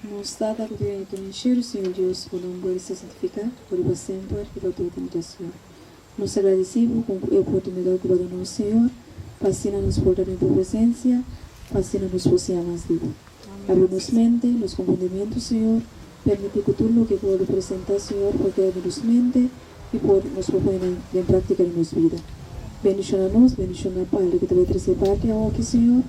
Nos dá a oportunidade de encher o Senhor Deus por um bom se santificar, por sempre e para toda a eternidade. Nos agradecemos com a oportunidade que dá no Senhor, fascina-nos por dar em tua presença, fascina-nos por ser mais vivo. Abre-nos mente, nos compreendimientos, Senhor, permite que tudo o que pode apresentar, Senhor, porque abre-nos mente e pode nos propõe em prática em nossa vida. Bendiciona-nos, bendiciona a Padre que te vai trazer parte ao aqui, Senhor,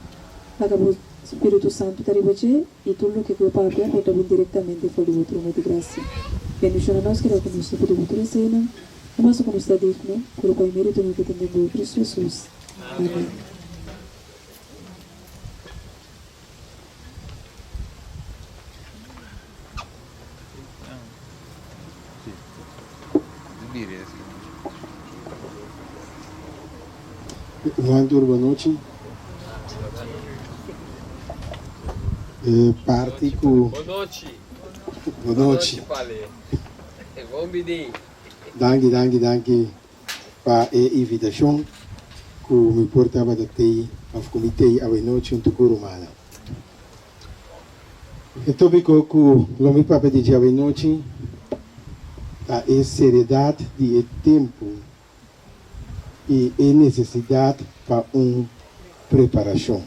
acabou Espírito Santo taribache e tudo o que o Papa pode diretamente fora do trono de graça. Bendiciona-nos que era como se pode ter cena, mas como está digno, por o Pai mérito no que temos em Cristo Jesus. Amém. Boa noite. Parte com... Boa noite. Boa noite. Pale. Bom dia. Danke para a invitação que me portava da TI ao comitê à noite junto com o Romana. Então, que o meu papel de dia à noite é seriedade de tempo e a necessidade para uma preparação.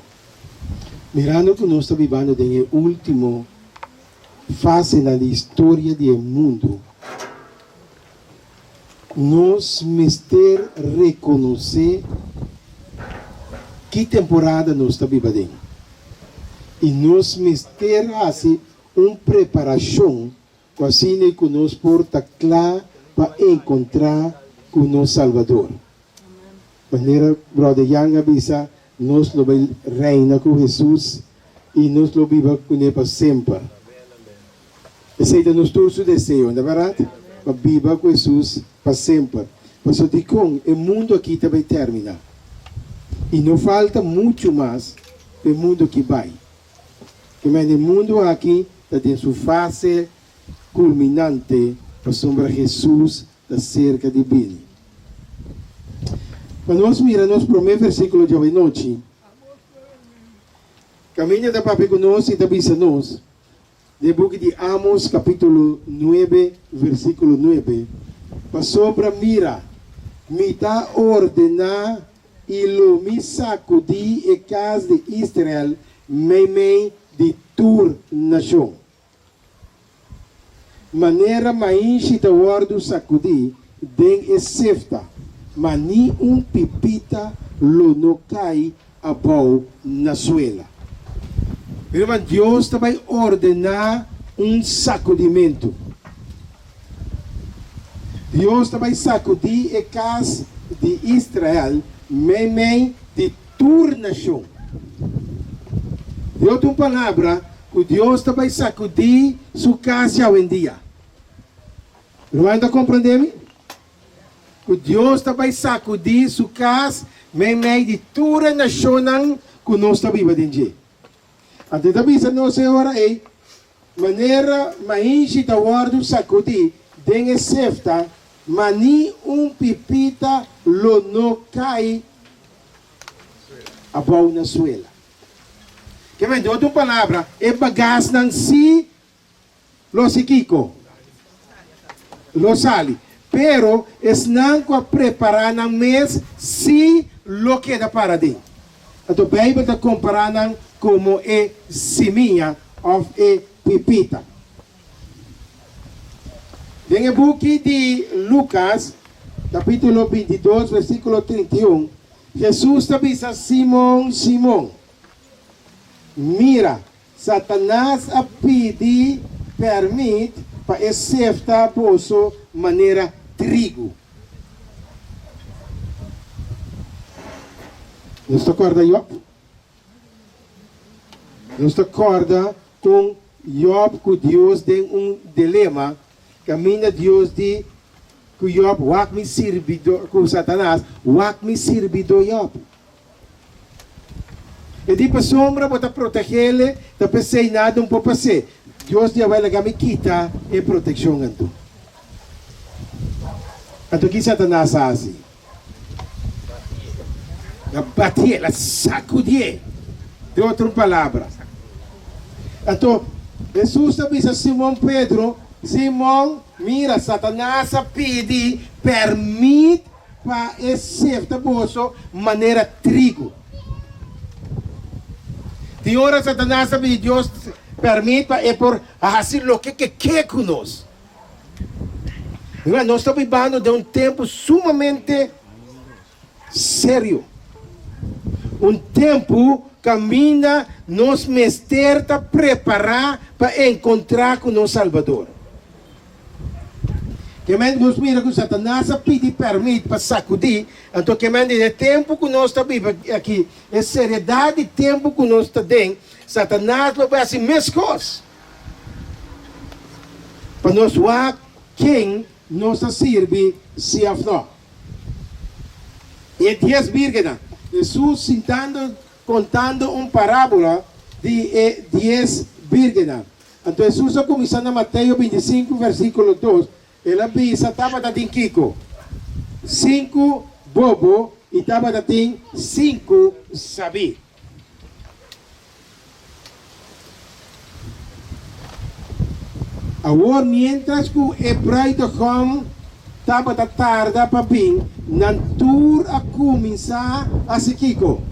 Mirando que nós estamos vivendo em a última fase na história do mundo, nós mister reconhecer que temporada nós estamos vivendo. E nós mister fazer uma preparação assim que nós porta claro para encontrar com o nosso Salvador. Maneira, brother Yang avisa, nós lo reina com Jesus e nós lo viva com ele para sempre. Esse é o nosso desejo, não é verdade? Para viver com Jesus para sempre. Mas eu digo, o mundo aqui também termina. E não falta muito mais o mundo que vai. O mundo aqui está em sua fase culminante para sombra Jesus da cerca de Bini. Quando nós miramos o primeiro versículo de hoje noite, caminha da papai conosco e da bisa nós, do book de Amos, capítulo 9, versículo 9, para sobre mira, me dá ordenar e lo me sacudi e casa de Israel, mei de tur nação. Maneira mais da ordo sacudi, den esefta. Mas nem pipita lo não cai abau na suela. Irmão, Deus vai ordenar sacudimento. Deus vai sacudir a casa de Israel, meio de tua nação. Deus tem uma palavra que Deus vai sacudir sua casa hoje em dia. Irmão, está compreendendo? Que Deus vai sacudir sua casa, meio de toda a nação que nós estamos vivendo. Até também se nós agora é maneira mais da ordem sacudir, tem excepta, mas nem pipita lo não cai a boa na suela. Que vem de outra palavra, é bagagem não si lo siquico, lo sali. Pero es nanco a preparar na mês se lo queda para dentro. Então, a Bíblia está comparando como é seminha ou é pipita. Tem o book de Lucas, capítulo 22, versículo 31. Jesus está dizendo, Simão, mira, Satanás a pedir permite para acertar por sua maneira trigo. Nos acorda Job? Nos acorda com Job que Deus tem dilema. Caminha Deus de que Job, wak me servidor, com Satanás, wak me servidor Job. E di pa sombra, para proteger ele, para pensar nada um pouco passar. Deus já vai lá me quita e proteção anto. Anto que Satanás faz? La batia, la sacudir. De outra palavra, Então, Jesus avisa a Simão Pedro, Simão, mira, Satanás pede, permite para esse bolso maneira trigo. De hora Satanás pede, Deus permite para por fazer o que quer conosco. Nós estamos vivendo de um tempo sumamente sério. Um tempo caminha nos mestres a preparar para encontrar com o Salvador. Que nós mira que Satanás pede permite para sacudir. Então, que é tempo que nós estamos aqui, é seriedade de tempo que nós estamos dentro. Satanás vai fazer mesmas coisas. Para nós ver quem nos serve se não. E 10 vírgenes. Jesus contando uma parábola de 10 vírgenes. Então Jesus começando em Mateus 25, versículo 2. Ele avisa, estava dating Kiko. 5 bobo e estava dating 5 sabi. Agora, mientras que o hebreu com estava da tarde para vir, nantur a começar a se Kiko.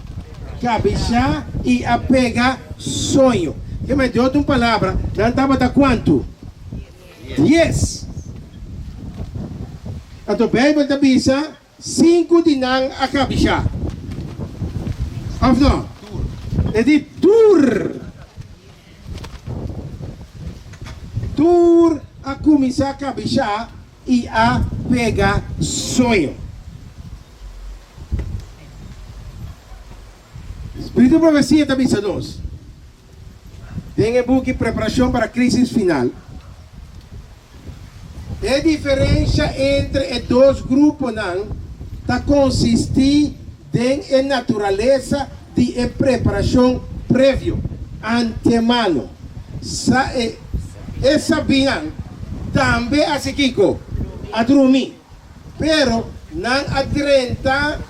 Cabeça e a pegar sonho. Que me deu uma palavra, não estava da quanto? 10. Então, Bíblia avisa 5 de não a cabeça. Ou não? É de tur. Tur a começar a cabeça e a pegar sonho. Espírito de profecia também se nós. Tem um book de preparação para a crise final. A diferença entre os dois grupos não está consistir em natureza de preparação prévia, antemano. E sabiam também a Kiko, a dormir. Pero não adianta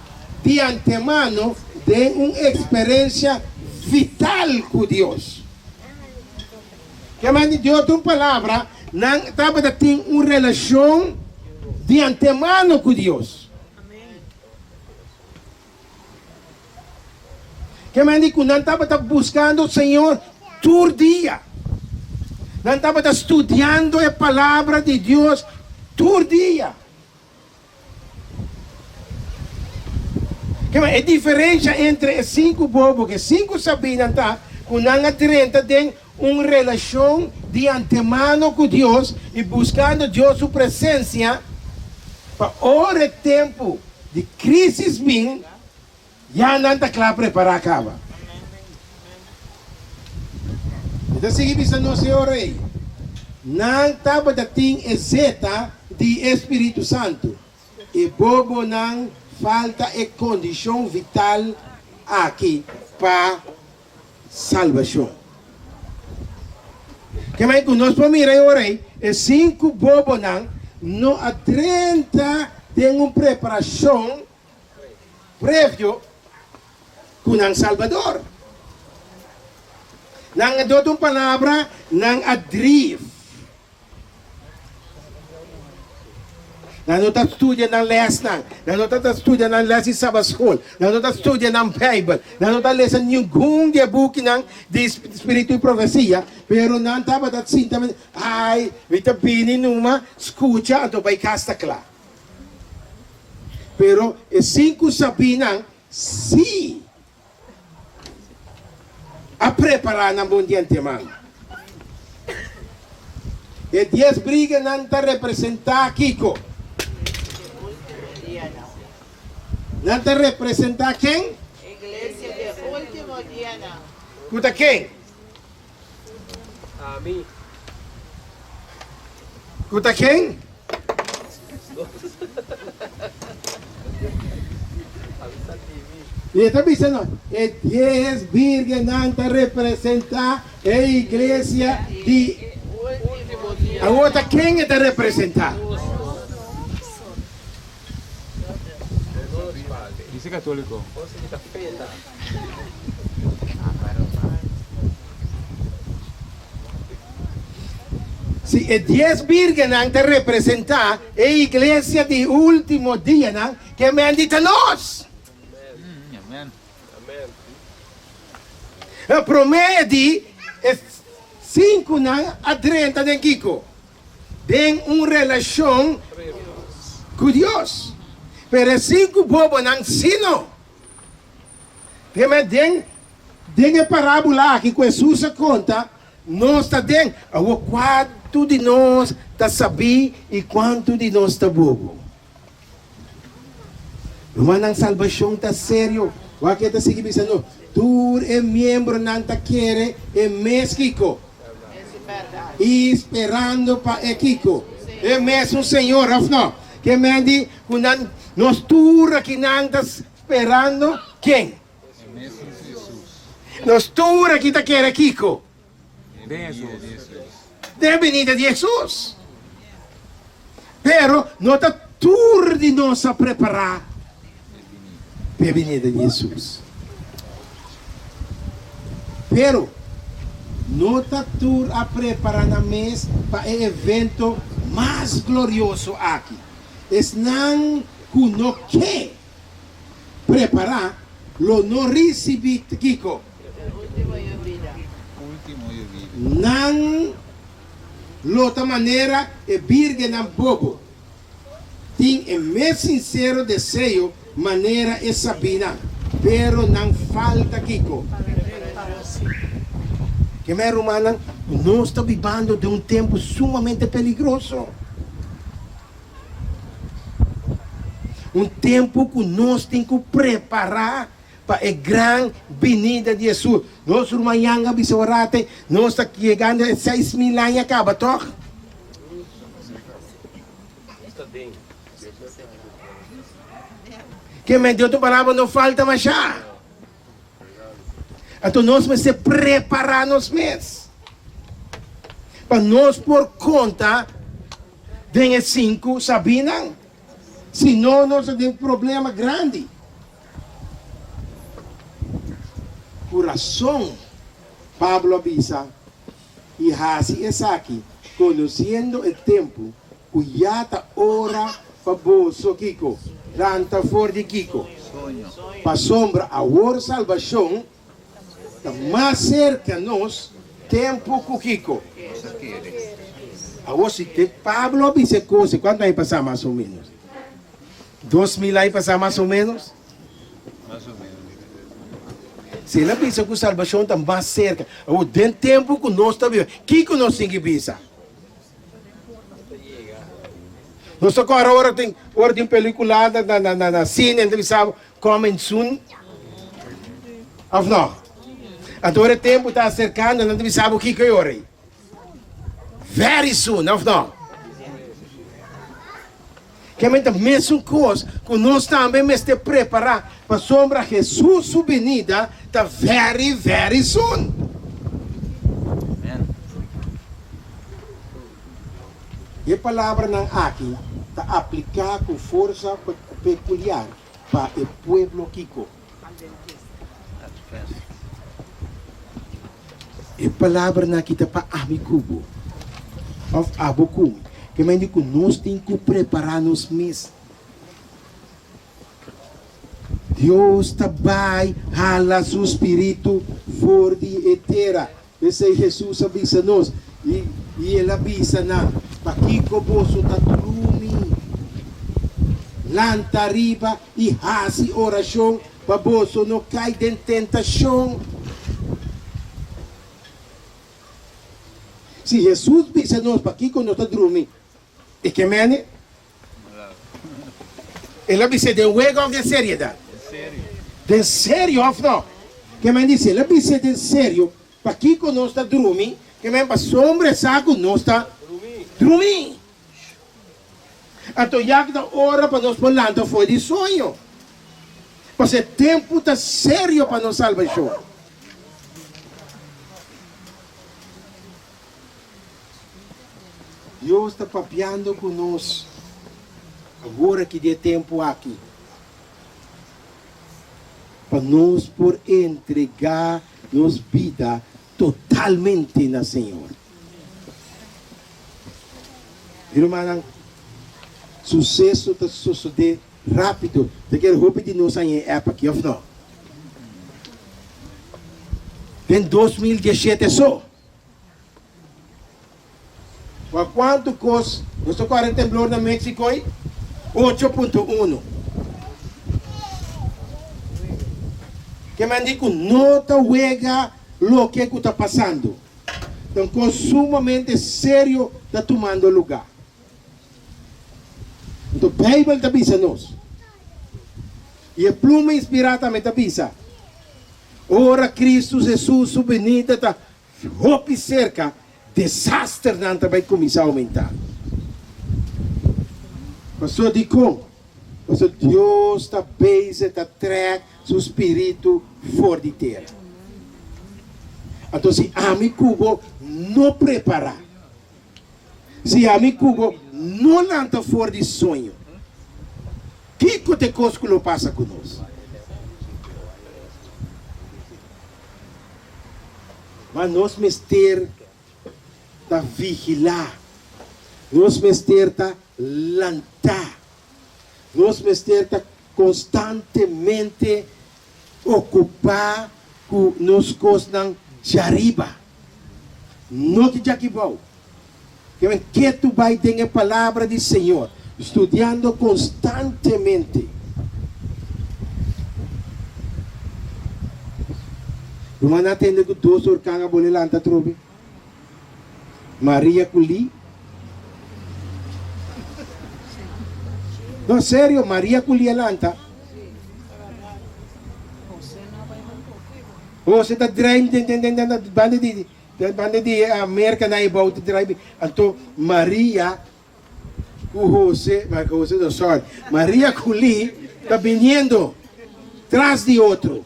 de antemano de uma experiência vital com Deus. Que mais de outra palavra, não estava tendo uma relação de antemano com Deus. Que mais de que não estava buscando o Senhor todo dia. Não estava estudando a palavra de Deus todo dia. A diferença entre os 5 bobos, que 5 sabiam, que não adianta ter uma relação de antemano com Deus e buscando Deus sua presença para o tempo de crise vir, já não está claro preparar acaba. Então, seguimos no Senhor Rei. Não estava da zeta de Espírito Santo. E bobo não falta a condição vital aqui para salvação. Que mais que nós podemos ir aí, e 5 bobo não adianta ter uma preparação prévia com o Salvador. Não dou uma palavra, não adrive. Não está estudando na les, não está estudando na les de Sabbath School, não está estudando na Bible, não está lendo nenhum de book de Espírito e Profecia, pero não estava assim também, ai, está bem numa, escuta, então vai casta claro. Pero, e 5 sabiam, sim, a preparar na bom de antemano. E 10 brigas não está representar Kiko. Não está representar quem? Igreja de último dia não. Escuta quem? A mim. Escuta quem? E está dizendo, e 10 virgens não está representar a igreja de Último dia. a outra quem está representar? Dice católico. Se é 10 virgens te representar a igreja de último dia, que me han dito nós. Amen. A promédio é 5 a 30 de Kiko. Tem uma relação com Deus. Pero 5 bobo não sino. Tem a parábola que Jesus conta, nós está dentro. Quanto de nós está saber e quanto de nós está bobo. Mas a salvação está sério. O que está seguindo dizendo? Tu é membro não te quer é mês Kiko. E esperando para o Kiko. É mesmo Senhor, não? Que me diz, nós todos aqui não estamos esperando quem? Nós todos aqui está querendo Kiko. De venida de Jesus. Pero não está tudo de nós a preparar para a venida de Jesus. Pero não está tudo a preparar na mesa para o evento mais glorioso aqui. Es não que não quer preparar, lo não recebi Kiko. Não, outra maneira é virgem não bobo. Tem o mais sincero desejo, maneira é sabina, pero não falta Kiko. Que me romana, nós estamos vivendo de um tempo sumamente perigoso. Um tempo que nós temos que preparar para a grande venida de Jesus. Nós, amanhã, bisorate, nós estamos chegando a 6.000 anos, acaba, toch? Que me deu a palavra, não falta mais já. Então nós vamos se preparar nós mesmos. Para nós por conta de 5, sabiam? Senão nós temos um problema grande. Coração, Pablo avisa, e assim é aqui, conhecendo o tempo, que já está hora para bolso Kiko, ranta fora de Kiko, para sombra a hora salvação, está mais cerca de nós, tempo com Kiko. Agora, se Pablo avisa coisa, quanto vai passar mais ou menos? 2.000 anos passar mais ou menos? Mais ou menos. Se ele pensa que a salvação está mais cerca, o tempo que nós estamos vivendo, o que nós temos que pensar? Nós agora tem peliculada na cine, televisão, coming soon. Ou não? Agora o tempo está cercando, não sabe o que é hora. Very soon, ou não? Que é a mesma coisa que nós também temos que preparar para sombra Jesus sua venida está very, very soon. Amen. E a palavra não aqui está aplicada com força peculiar para o povo Kiko. E a palavra não aqui está para Amikubo, ou Abokum. Que me diz que nós temos que preparar-nos mesmos. Deus vai ralar seu espírito fora de terra. Esse é Jesus avisa-nos. E ele avisa na para que o bolso está dormindo. Lanta riba e hace oração para o bolso não cair em tentação. Se Jesus avisa-nos para que nós está dormindo, e que mene? Ele avisa de way of the seriedade. De sério, não? Que me diz, ele avisa de sério, para que nós está dormindo, que me para sombra saco nós está dormindo. Então, já que da hora para nós falando foi de sonho. Porque o tempo está sério para nós salvação. Deus está papiando conosco. Agora que de tempo aqui. Para nós por entregar nos vida totalmente na Senhor. Irmão, sucesso está suceder rápido. Tem que roupa de nós em época aqui, ou não? Tem 2017 só. Mas quanto custa? Nós estamos com temblor na México aí? 8.1. Que me digo, não está huega o que está passando. Então, consumamente sério está tomando lugar. Então, a Bíblia está dizendo-nos. E a pluma inspirada também está dizendo. Ora, Cristo Jesus, sua venida está roupa cerca. Desastre não vai começar a aumentar. Pastor Dicon, pastor Deus está bem, está trazendo seu espírito fora de terra. Então, se a mi cubo não preparar, se a mi cubo não lança fora de sonho, que coisa que passa conosco? Mas nós mester está vigilar, nós mester está lantar, nós mester está constantemente ocupar com nos coisas de arriba, não que já que vou. Que tu vai ter a palavra do Senhor, estudando constantemente. Não há atende que dois orcanga boleh lanta trobe. Maria Culi. Não, sério, Maria Culi lanta. Você está driving, banda de América na about driving. Então, Maria, José, sorry, Maria Culi está vindo atrás de outro.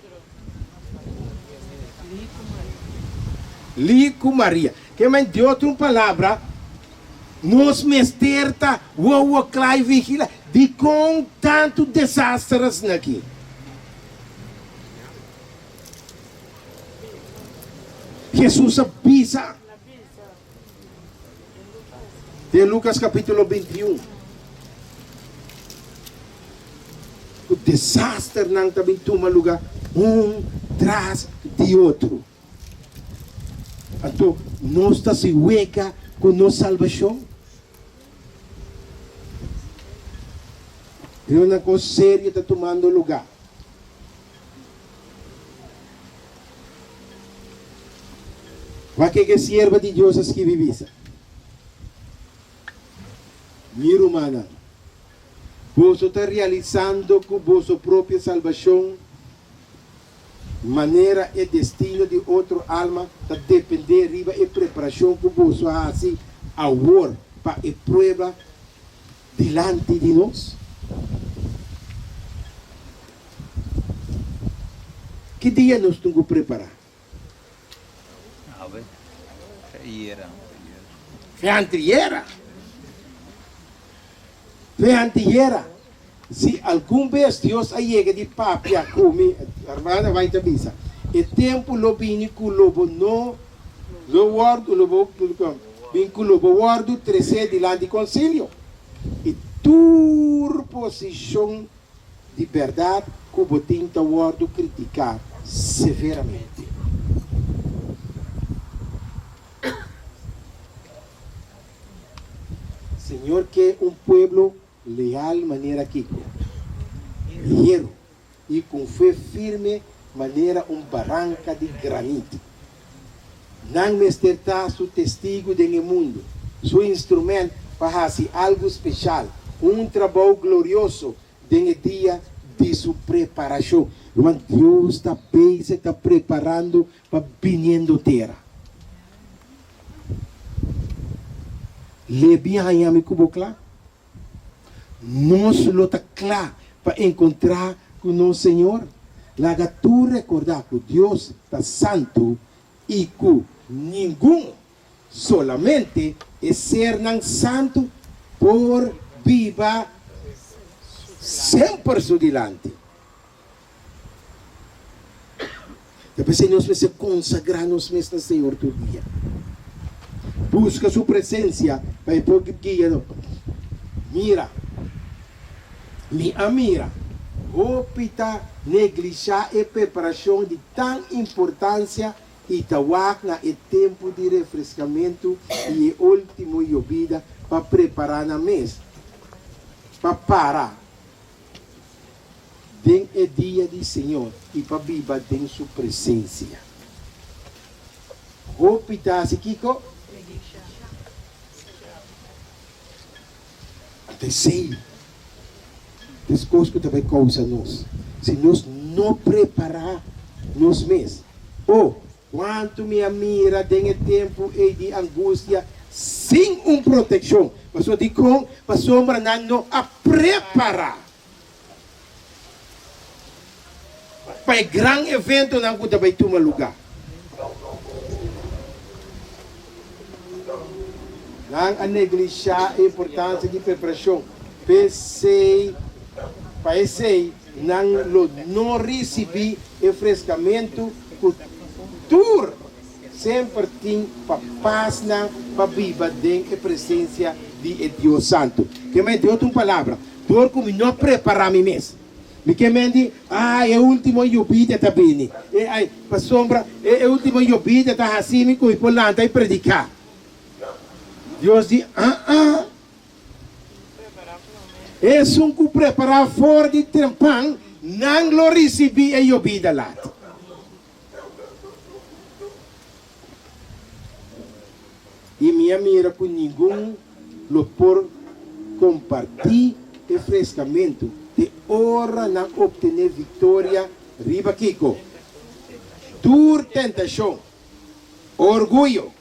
Lico Maria. Que me deu outra palavra. Nos mesterta, o clay vigila, de com tanto desastres aqui. Jesus avisa. De Lucas capítulo 21. O desastre não também toma lugar tras de outro. Então, nós estamos se hueca com nossa salvação. É uma coisa séria está tomando lugar. Vai que é serva de Deus que vive isso. Minha irmã, você está realizando com vossa própria salvação, maneira e destino de outra alma, está depender riba e preparação que você faz assim, agora, para a prova delante de nós. Que dia nós temos que preparar? Fé antiera. Fé antiera. Se algum vez Deus chega de papia come, a irmã vai te avisar. E tempo lo binico lobo no lo guardo lobo vinculo lo guardo 13 delante do concílio. E tua posição de verdade que o tinta guardo criticar severamente. Senhor, que um povo leal maneira Kiko, hierro e com fé firme maneira barranca de granito. Não mestertar seu testigo do mundo, seu instrumento para fazer algo especial, trabalho glorioso no dia de sua preparação. Mas Deus está preparando para vindo terra. Lebi hayami kubo claro. Nós lota claro para encontrar com o Senhor. Laga tu recordar que Deus está santo e que nenhum solamente é ser não santo por viva sempre su dilante. Depois nós vamos consagrar-nos mesmo Senhor todo dia. busca su presencia para guiar. Mira, mi amira, opita neglijar a preparação de tão importância e tawak na o tempo de refrescamento e o último vida para preparar na mesa, para parar den o dia do Senhor e para viver em sua presença. Opita se Kiko? Até sei. As coisas que também causam nós. Se nós não preparar nos mesmos. Quanto me mira tem tempo e de angústia sem proteção. Mas eu digo, mas sombra não a preparar. Para o grande evento não que também toma lugar. Não a neglijar a importância de preparação. Parece não recebi refrescamento cultura sempre tem para paz para viver dentro da presença de Deus Santo. Que me deu outra palavra, por como não preparar me mesmo. Me que me diz, é o último vida tá bem. Para sombra, é o último vida tá assim me coi por lá e predicar. Deus diz, é um que preparar fora de trempão, não lo recebi e eu vida lá. E minha mira com ninguém lo por compartilhar refrescamento de hora na obter vitória riba Kiko. Dur tentação, orgulho,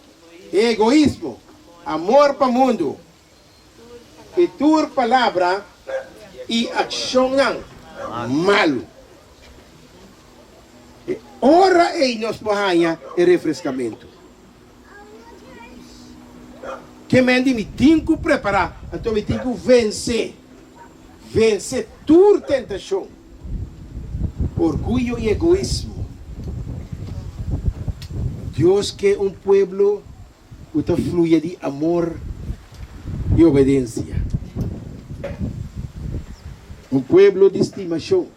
egoísmo, amor para o mundo, e tua palavra e ação malo. E ora e nos porranha e refrescamento. Que me tenho que preparar, então me tenho que vencer tua tentação, orgulho e egoísmo. Deus quer povo que fluya de amor e obediência. Pueblo de estimação.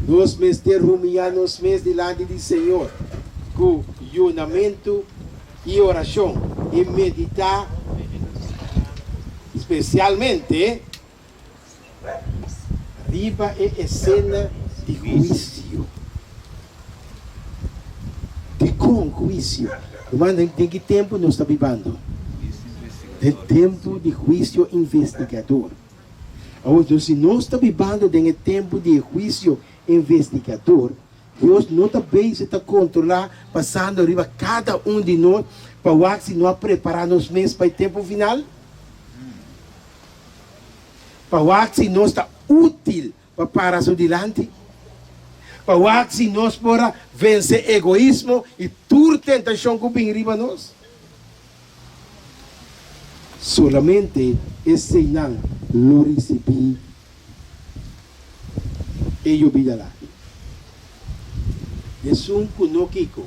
Nós meses ter rumiar, nos meses delante do Senhor, com junamento e oração, e meditar, especialmente, arriba a cena de juízo. De com juízo. Mas em que tempo nós estamos vivendo? De tempo de juízo investigador. Então, se nós estamos vivendo em tempo de juízo investigador, Deus não também está controlar, passando arriba cada de nós, para se nós preparar nos meses para o tempo final. Para se nós está útil para parar adiante. Para se nós para vencer egoísmo e toda tentação que vem arriba nós. Solamente esse não lo recebi e eu vida lá. É Kiko.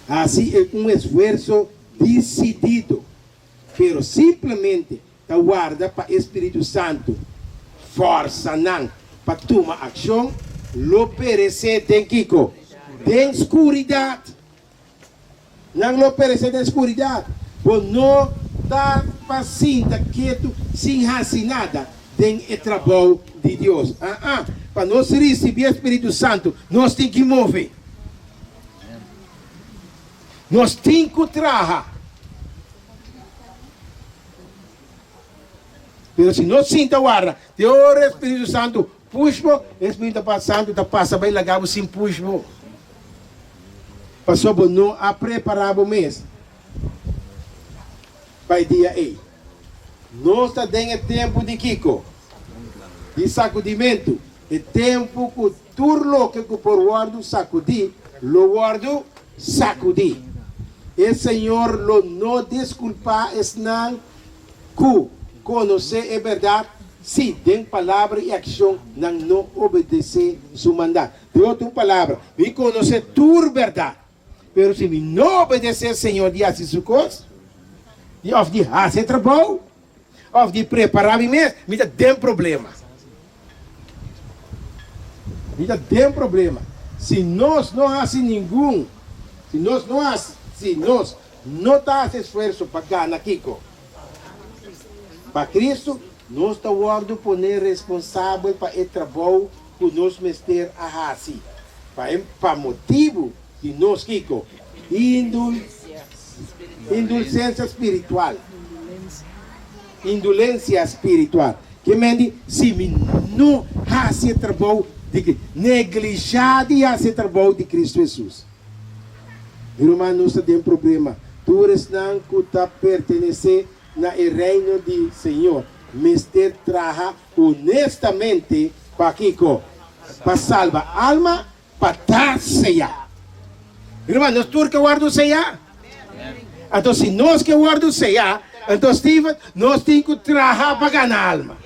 Assim é esforço decidido, pero simplesmente da guarda para o Espírito Santo, força não para tomar ação, lo perecer tem Kiko, tem escuridade, não lo perecer tem escuridade, por não estar paciente, quieto, sem fazer nada, tem o trabalho de Deus. Para nós receber o Espírito Santo, nós temos que mover. Nós temos que trabalhar. Mas se nós sinta agora, o Espírito Santo puxa, o Espírito Santo está passando bem legal sem puxa. Passou por não a preparar o mês. Para o dia aí. Nós está dando tempo de Kiko. De sacudimento. É tempo que turlo que por guardo sacudir, lo guardo sacudir. E Senhor lo não desculpa es não que conhecer a verdade, se tem palavra e ação não obedecer seu mandato. De outra palavra, me conhecer tua verdade, Pero se me não obedecer ao Senhor de fazer sua coisa, of de fazer trabalho, of de preparar me mesmo, me dá problema. Me dá problema. Se nós não fazemos nenhum, se nós não damos esforço para ganhar Kiko, para Cristo, nós estamos poner responsável para o trabalho que nós mestre a fazer. Para motivo de nós, Kiko, indulgência espiritual. Indulgência espiritual. Que mende, se me não faz trabalho, neglijar de fazer trabalho de Cristo Jesus. Meu irmão, nós temos problema. Tu não está pertencer no reino do Senhor. Mestre trabalha honestamente para Kiko, para salvar a alma, para dar ceia. Irmão, nós todos que guardamos ceia. Então, se nós que guardamos ceia, então, Steven, nós temos que trabalhar para ganhar a alma.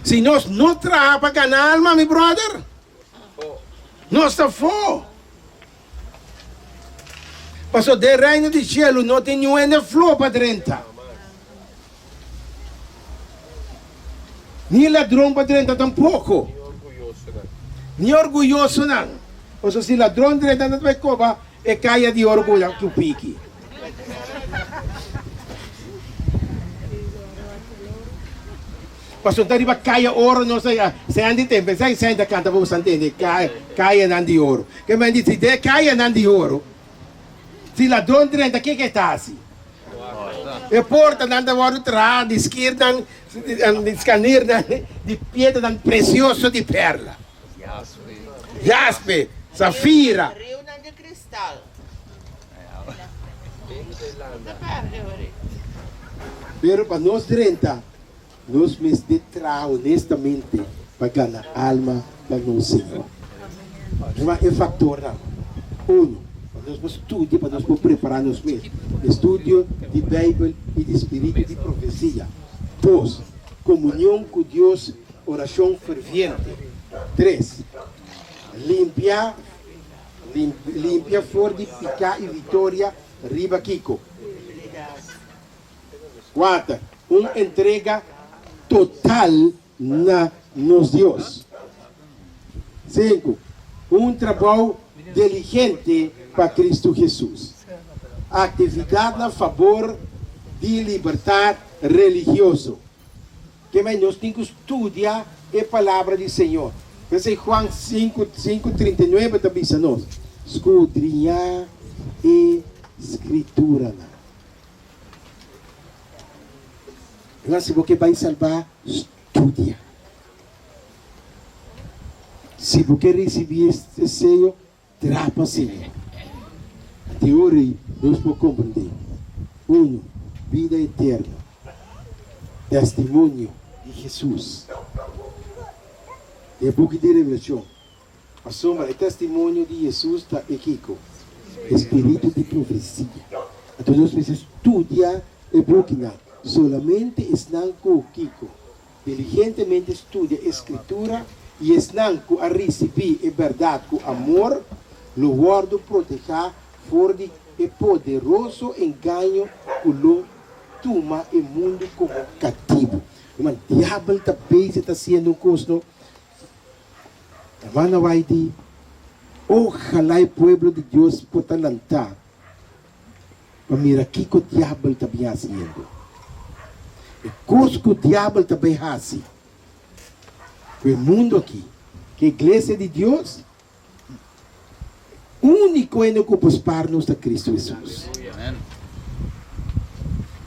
Se nós não trabalhamos para ganhar a alma, meu brother, nós estamos fora. Passou do reino do cielo, não tem nenhum flor para dentro. Nem ladrão para dentro tampouco. Nem orgulhoso não. Ou se ladrão dentro não vai cobrar, é caia de orgulho que o pique. Passou daí para caia ouro, não sei, se ande tempo, se ainda canta para você entender, caia não de ouro. Que me diz, se caia não de ouro, se ladrão dentro, o que está assim? E porta nanda ouro atrás, de esquerda, de escaneer, de pedra precioso de perla. Jaspe, safira. Rio de cristal. Pero para nós 30, nós me trabalhamos honestamente para ganhar alma para nós, Senhor. É fator, não. Para nós estudar, para nós preparar nós mesmos. Estudo de Bíblia e de Espírito de profecia. 2. Comunhão com Deus, oração ferviente. 3. Limpia fortificar e vitória, riba Kiko. 4. Entrega total na nos Deus. 5. Trabalho diligente para Cristo Jesus. Atividade a favor de liberdade religiosa. Que mais nós temos que estudar a palavra do Senhor. Esse Juan 5:39 também diz a nós. Escudrinhar a Escritura. Mas se você vai salvar, estudia. Se você receber este sello, trapa Senhor. Até hoje, nós podemos compreender. 1. Vida eterna. Testemunho de Jesus. É book de revelação. A sombra é testemunho de Jesus está aqui. Espírito de profecia. Então nós precisamos estudar o book. Solamente estão aqui. Diligentemente estudia a Escritura e estão a receber a verdade com amor, lo guardo proteger forte e poderoso engano que lo toma o mundo como cativo. O diabo também está sendo custo. Van vai de ojalá o pueblo de Deus possa lançar para mirar que o diabo está fazendo. E coisa que o diabo também faz. O mundo aqui, que a igreja de Deus, único é no que nos da Cristo Jesus.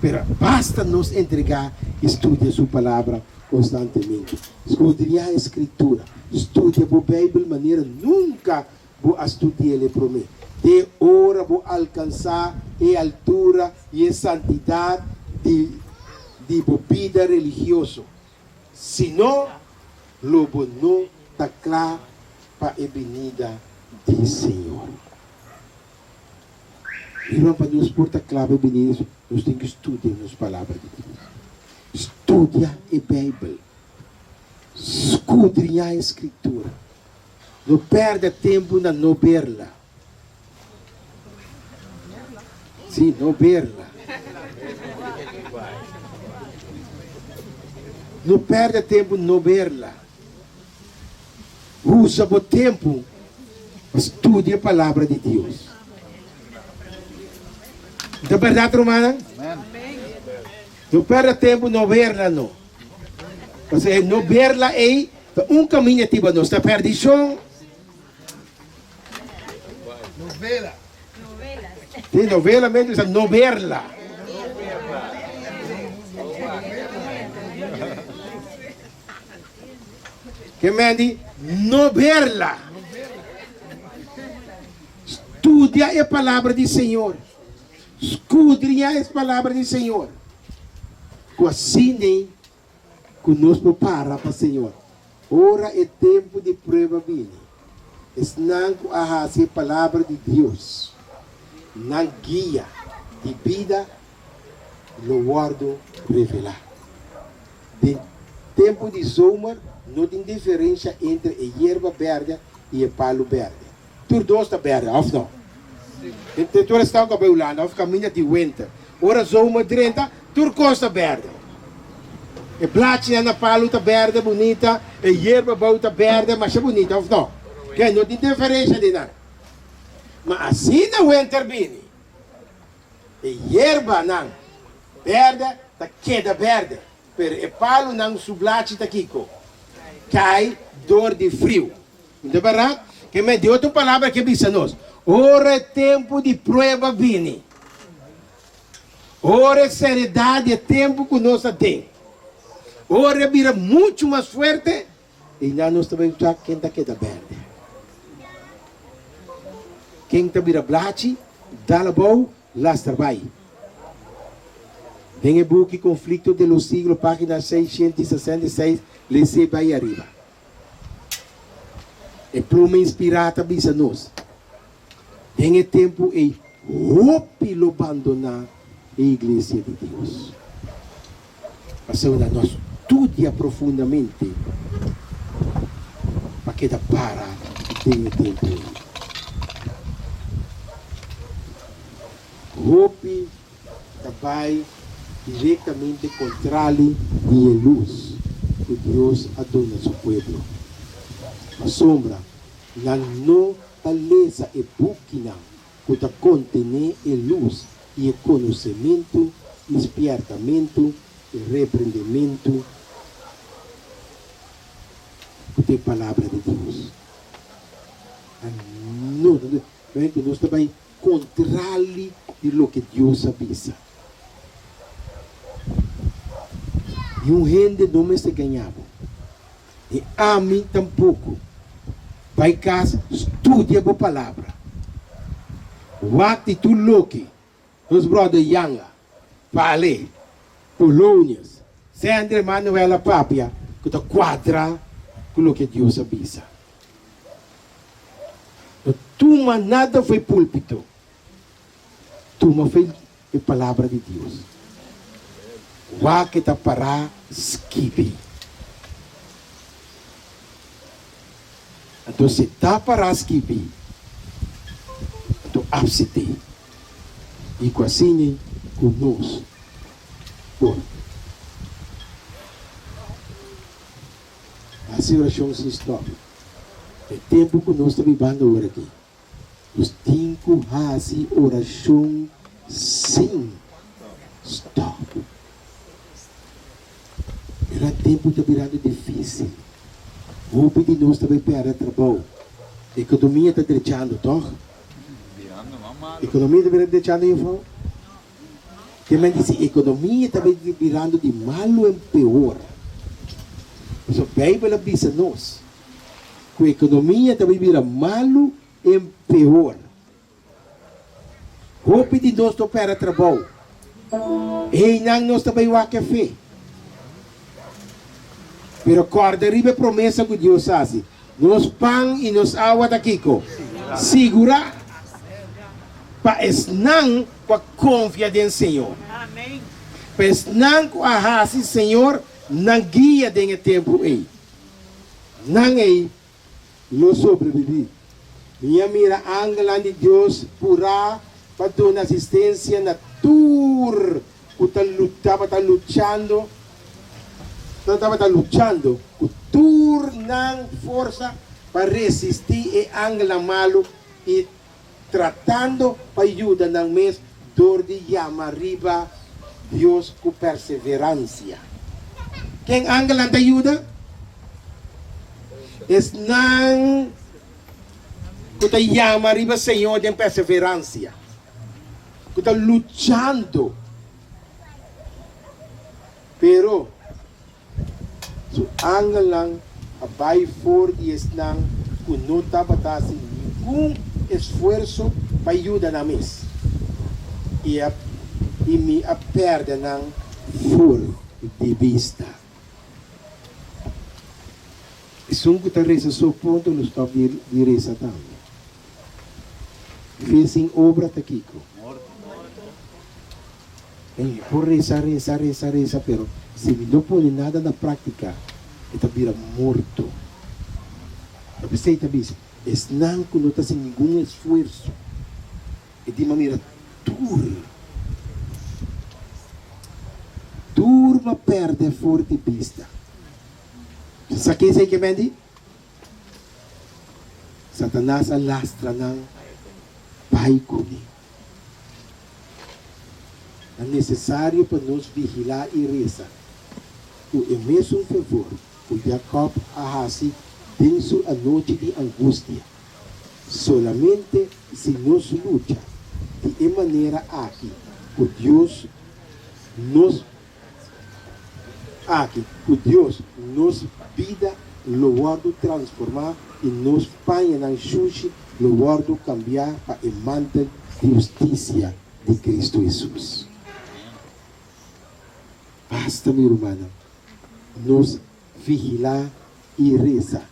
Pero basta nos entregar, estudar sua palavra constantemente. Escudriñar a Escritura. Estudia a Bíblia de maneira nunca vou estudar ele para mim. De hora vou alcançar a altura e a santidade de vida religiosa. Senão, logo não está claro para a venida do Senhor. Irmão, para nos portar claro a venida, nós temos que estudar as palavras de Deus. Estudia a Bíblia. Escudriñar a Escritura. Não perda tempo na não verla. Sim, não verla. Não perda tempo não verla. Usa o tempo. Estude a palavra de Deus. Não é verdade, romana? Não perda tempo não verla, não. Porque não verla é caminho tipo nossa perdição. Novela. Sim, novela mesmo, não verla. Que mandi? Não verla. Estudia a palavra do Senhor. Escudrinha a palavra do Senhor. Assim conosco para o Senhor. Ora é tempo de prova bem. Não a a palavra de Deus. Não guia de vida, lo guardo revelar. De tempo de zomer, não tem diferença entre a erva verde e o palo verde. Tudo dois está verde, ou não? Então, tu está com a beulana, ou caminha de winter. Ora zomer 30, tudo costa verde. E platinha na palo está verde, bonita, e erva boa está verde, mas é bonita, ou não? Que não tem diferença de nada. Mas assim na winter bini. E erva não verde, está queda verde. Pero e palo não sublate está kiko. Cai dor de frio. Não é verdade? Que me deu outra palavra que diz a nós. Ora é tempo de prova bini. Ora é seriedade, é tempo que nós temos. Ora vira muito mais forte. E já nós também já quem está queda verde. Quem está vira blate, dá la boa, lá trabalha. Tem o book Conflito de los Siglos, página 666, lê vai arriba. É pluma inspirada, bisa nós. Tem tempo e roupe lo abandonar a igreja de Deus. Mas agora nós estudia profundamente para que da para tem tempo. Roupe vai diretamente contrário de luz que Deus adora seu povo. A sombra, na não taleza e buquina, que contém a luz e o conhecimento, despertamento e repreendimento da palavra de Deus. Nós também contrário de lo que Deus avisa. E um rende não me se ganhava. E a mim tampouco. Vai casa, estudia a palavra. Wakti tu loki, os brothers Yanga, Pale, Polônias, Sandra Manuela Papia, que está quadra com o que Deus avisa. Tuma nada foi púlpito. Tuma foi a palavra de Deus. Wa kita para skipi. Então se tá para skipi, então absite. E com assim conosco. Bom. A oração se stop. É tempo que nós estamos vivendo agora aqui. Os cinco fazem oração sem stop. Era tempo de virando difícil. O de nós também para trabalho. A economia está deixando, toch? Virando mamá. A economia está virando deixando, eu falo. Que me disse, a economia está virando de malo em pior. Mas a Bíblia diz a nós que a economia também vira malo em pior. O de nós está para trabalho. E não nós também vai café. Pero corda riba promessa que Deus faz. Nos pão e nos água daqui. Segura. Para não com a confiança no Senhor. Amém. Para não com a raça Senhor. Não guia dentro tempo aí. Não é lo sobreviví. Minha mira angela de Deus pura para dar assistência na tour que estava lutando, o tour não força para resistir e angela malo e tratando para ajudar na mês dor de llama arriba Deus com perseverança. Quem angela te ajuda? Es não que te llama arriba Senhor de perseverança, que está lutando, pero su angelang abay for y están que no estaba haciendo ningún esfuerzo para ayudar a mí y me perden full de vista. Es un que te reza su punto no está de reza también. Fez sin obra te Kiko. Por rezar, pero si no pone nada na prática, está vira morto. A pessoa diz, es não que não está sem nenhum esforço. E de maneira turma perde forte vista. Sabe o que me diz? Satanás alastra ng pai comigo. É necessário para nos vigilar e rezar. O mesmo favor, o Jacob ahasi denso a noite de angústia. Solamente se nos luta de maneira aqui, o Deus nos vida lo guardo transformar e nos panha na xuxi lo guardo cambiar para o manto de justiça de Cristo Jesus. Basta, meu irmão, nos vigilar e rezar,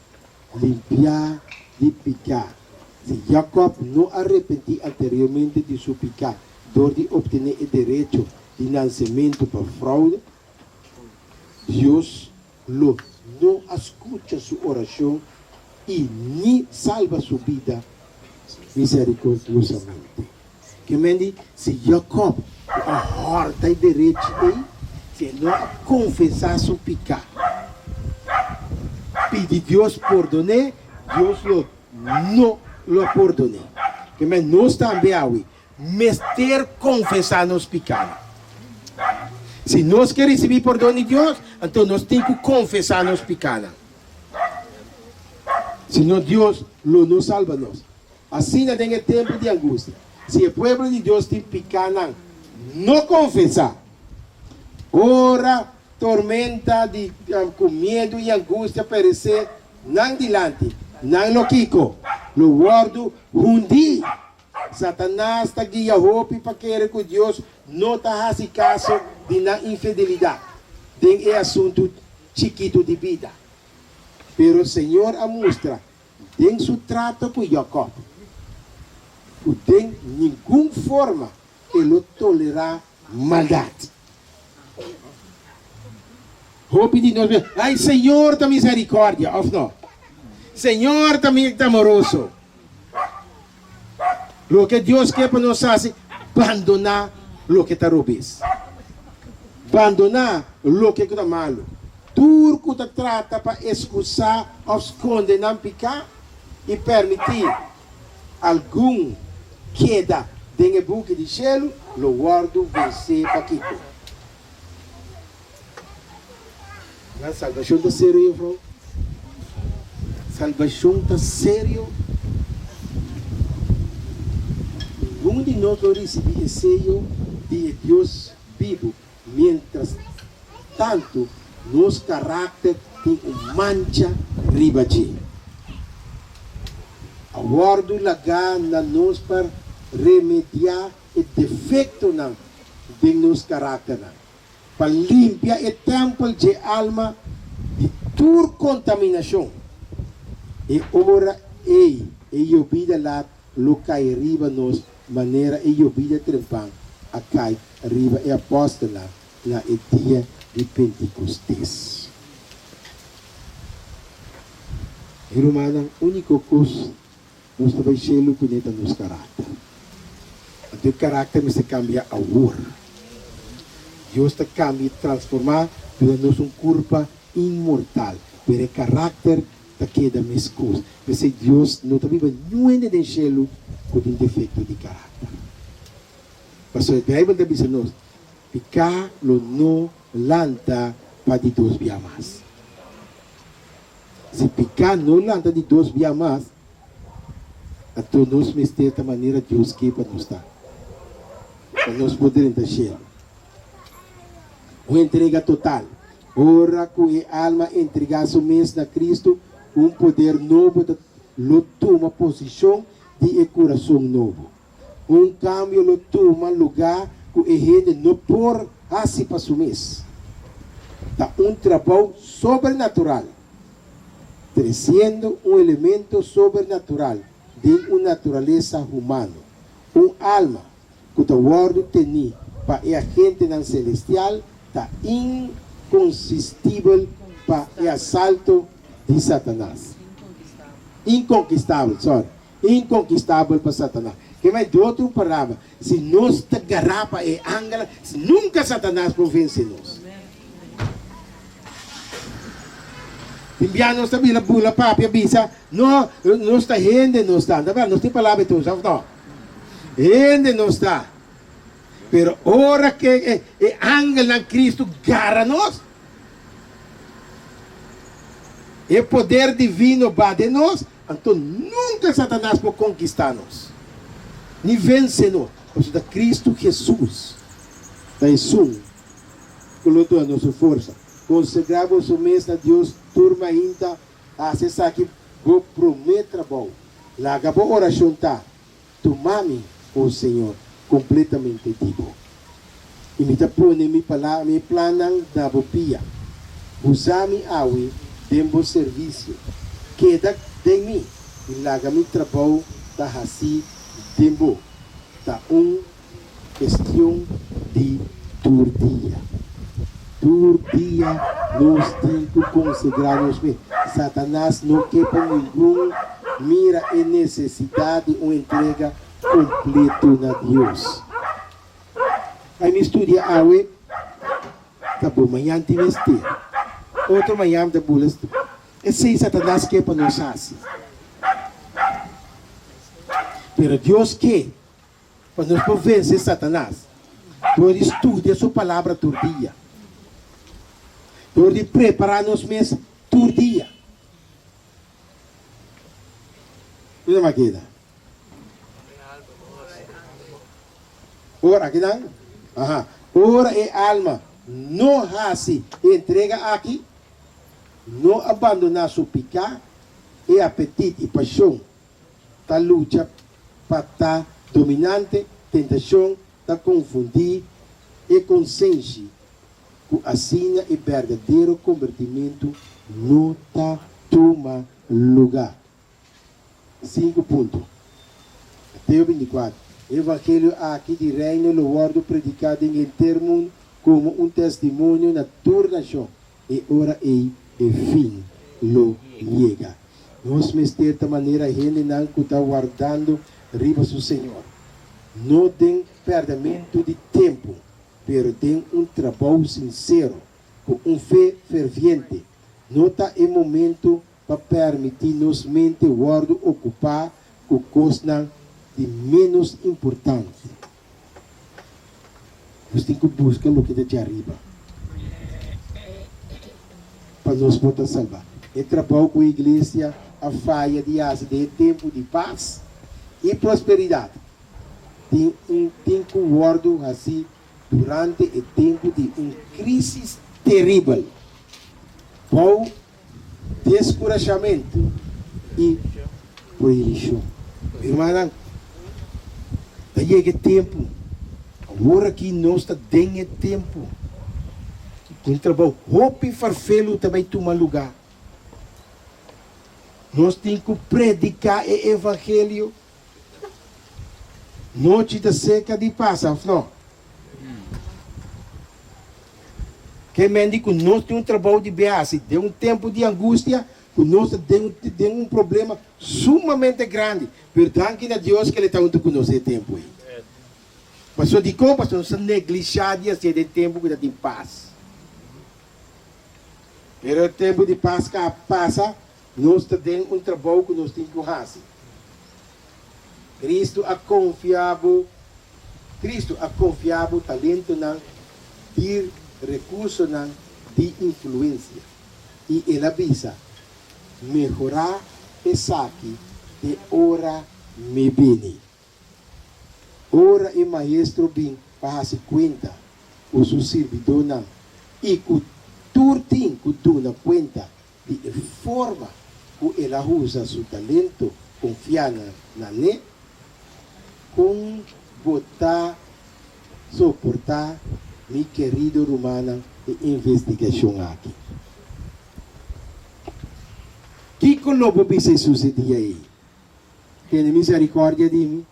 limpiar de pecar. Se Jacob não arrepentiu anteriormente de seu pecado, dor de obter o direito de nascimento para fraude, Deus não escuta sua oração e nem salva sua vida misericordiosamente. Que mende, se Jacob a horta e direito dele, se não confessar seu pecado, pedir Deus perdone, Deus não lo perdone. Que mende, nós também mestre confessar nos pecados. Se nós queremos receber perdão de Deus, então nós temos que confessar nos pecados. Senão Deus não nos salva nós. Assim não tem tempo de angústia. Se o povo de Deus tem pecado, não confessar. Ora, tormenta com medo e angústia perecer, não dilante, não no kiko. Lo guardo hundi. Satanás está guia roupa para querer que Deus não está fazendo caso de na infidelidade. Tem assunto chiquito de vida. Pero o Senhor a mostra, tem seu trato com Jacob. Não tem nenhuma forma ele tolerar maldade. Roupa de nós, ai Senhor, está misericórdia, ou não? Senhor, está amoroso. Lo que Deus quer para nós fazer, abandonar lo que está robis. Abandonar lo que está malo. Tudo que está trata para excusar ou esconder não pecar e permitir algum queda dentro do buque de gelo, lo guardo vencer para Kiko. A salvação está sério, irmão. Salvação está sério. Um de nós recebe esse sello de Deus vivo, mientras tanto, nosso caráter tem uma mancha ribadinha. Aguardo lagar na nós para remediar o defeito de nosso caráter, para limpar o templo de alma de toda contaminação. E ora, e vida lá, lo cai riba nos maneira e vida trempang a cai riba e apóstola na dia de Pentecostes. Irmã, o único coisa nós também chelo conhece nos caráter. O caráter me se cambia a hora. Deus está cambia, transformar, para nós corpo imortal. Pero o caráter está queda mais coisa. Mas Deus não está vivo nenhum de chelo com um defeito de caráter. Pastor, a Bíblia diz nos, picar lo no lanta para de 2 via mais. Se picar no lanta de 2 via mais, a todos nós de esta maneira Deus quer para nós estar. Para nós podermos deixar. Uma entrega total. Ora que a alma entregar sua mente a Cristo, poder novo, lo toma posição de coração novo. Cambio lo toma lugar que a gente não por assim para sua mente. Está trabalho sobrenatural, trazendo elemento sobrenatural de uma natureza humana. Alma que o guardo tem para a gente não celestial está inconsistível para o assalto de Satanás. Inconquistável para Satanás. Que vai de outra palavra, se nós te garapa e ângela, nunca Satanás pode vencer nós. Timbianos sabi la bula papi bisa, no está gente não está, tá vendo? Não tem palavra tu, sabe não? Gente não está. Pero ora que ángel de Cristo gara nós, o poder divino va de nós, então nunca Satanás pode conquistar-nos, nem vencer-nos. Porque da Cristo Jesus, da Jesus, colocou a nossa força. Consagramos o mês a Deus, turma ainda, acessar que vou prometer bom. Lá acabou a oração, tá? Tomame, o Senhor, completamente digo. E me tapone me palavra, me planang da bopia. Usame awi, dembo serviço. Queda de mim. E laga me trabalho da hasi dembo. Da questão de turdia. Turdia nós temos que consagrar-nos. Satanás não quer para ninguém. Mira a necessidade ou entrega completo na Deus. Aí me estudia awe, tá bom, amanhã tem este. Outro manhã da bulas. Esse Satanás quer para nós assim. Pero Deus quer para nós poder vencer Satanás. Por estudia a sua palavra todo dia. Por de preparar-nos mesmo todo dia. Tudo maquina. Ora, aqui não? Aha. Ora e alma não assim entrega aqui, não abandonar seu pecado e apetite e paixão, da luta para estar dominante, tentação, da confundir e consciência, que assim e verdadeiro convertimento não está toma lugar. 5 pontos. Até o 24. Evangelho aqui de reino, louvado predicado em termo como um testemunho na turnação. E ora e fim lo llega. Nós, de esta maneira, a gente não está guardando riba do Senhor. Não tem perdimento de tempo, mas tem trabalho sincero, com fé ferviente. Não está em momento para permitir-nos mente guardo ocupar com coisas de menos importante. Nós temos que buscar o que está de arriba para nós poder salvar. É trabalho com a igreja, a falha de tempo de paz e prosperidade. Tem tempo guardo assim durante o tempo de crise terrível. Com descorajamento e proibição. Irmã, chega tempo, agora que nós está dando tempo, com trabalho, roupa e farfelo também toma lugar. Nós temos que predicar o evangelho, noite da seca de paz, não? Que mendigo, nós temos um trabalho de beaça, de um tempo de angústia, Conosco tem um problema sumamente grande. Perdanque a Deus que Ele está junto conosco esse tempo aí. Mas só de como, nós não negligenciamos esse tempo que tem paz. Pero o tempo de paz que passa, nós temos um trabalho que nós temos que fazer. Cristo é confiável talento não, de recurso não, de influência. E ele avisa, melhorar essa aqui de hora me bene. Ora e maestro bem para se conta o seu servidor não. E que turtin que tu na conta de forma que ele usa seu talento, confiar na né, com botar, suportar, meu querido Romana, de investigação aqui. Que colobo se sucedia aí? Tem misericórdia de mim?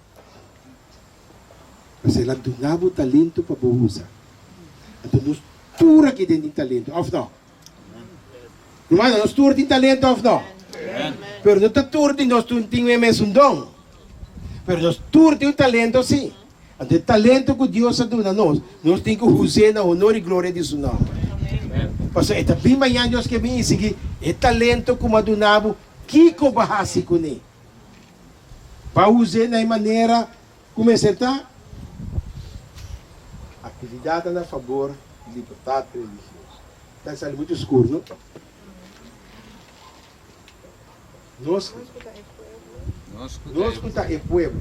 Mas ela donava o talento para usar. Então, nós tudo aqui dentro de talento, ou não? Romana, nós tudo de talento, ou não? Pero não está tudo, nós temos um dom. Pero nós tudo temos talento, sim. O talento que Deus ha dado a nós temos que usar na honor e glória de seu nome. Porque é bem amanhã Deus que vem seguir, é talento como adunavo, que cobahasi com ele. Para usar na maneira, como é certo? Atividade a favor de liberdade religiosa. Está sendo muito escuro, não? Nós escuta é povo.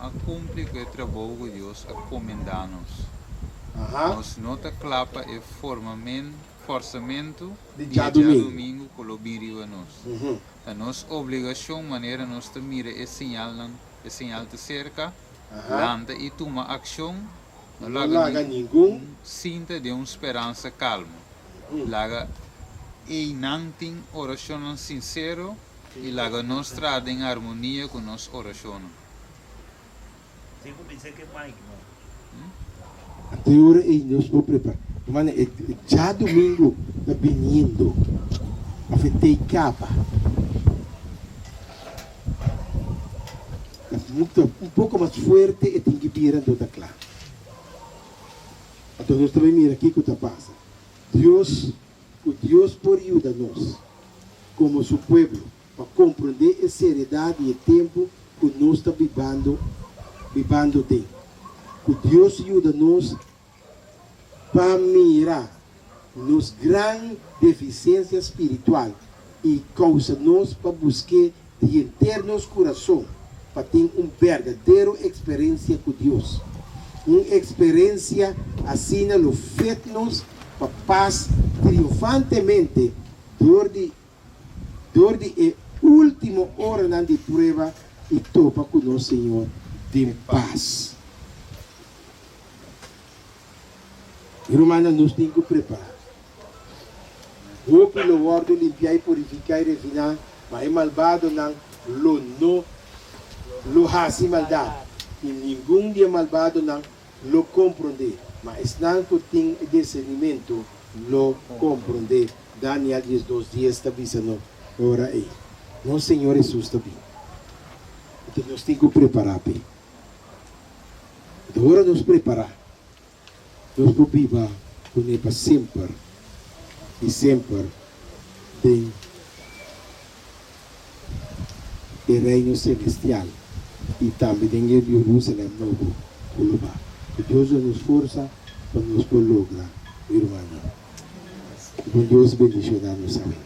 A cumprir o trabalho que Deus encomenda-nos. Nós não te clapa e forçamento de dia domingo que lo biriu a nós. A nossa obrigação maneira nós te mira e sinal de cerca, landa e toma ação, não laga nenhum, sinta de uma esperança calma. Laga e não tem oração sincero e laga nós trada em harmonia com nossa oração. Anterior e nós vamos preparar. Mas já domingo está vindo. Afetei capa. Um pouco mais forte e tem que virar toda clara. Então nós também mira aqui o que passa. Deus por ajuda-nos, como seu povo, para compreender a seriedade e o tempo que nós estamos vivendo tem. Que Deus ajuda-nos para mirar nos grandes deficiências espirituais e causa-nos para buscar de internos coração para ter uma verdadeira experiência com Deus. Uma experiência assim lo feito-nos para paz triunfantemente dor de última hora de prova e topa com o Senhor de paz. Romana, nós temos que preparar. O que o ordo limpiar e purificar e refinar, mas é malvado não lo hace maldade. E nenhum dia malvado não lo compreender. Mas não que tem discernimento, lo compreender. Daniel 10:2 está avisando, ora aí. Nosso Senhor Jesus está bem. Então nós temos que preparar bem. Então agora nos preparar. Nós podemos viver com Ele para sempre. E sempre tem o reino celestial. E também tem o Jerusalém novo. Que Deus nos força para nos lograr, irmão. Que Deus bendiga nos amém.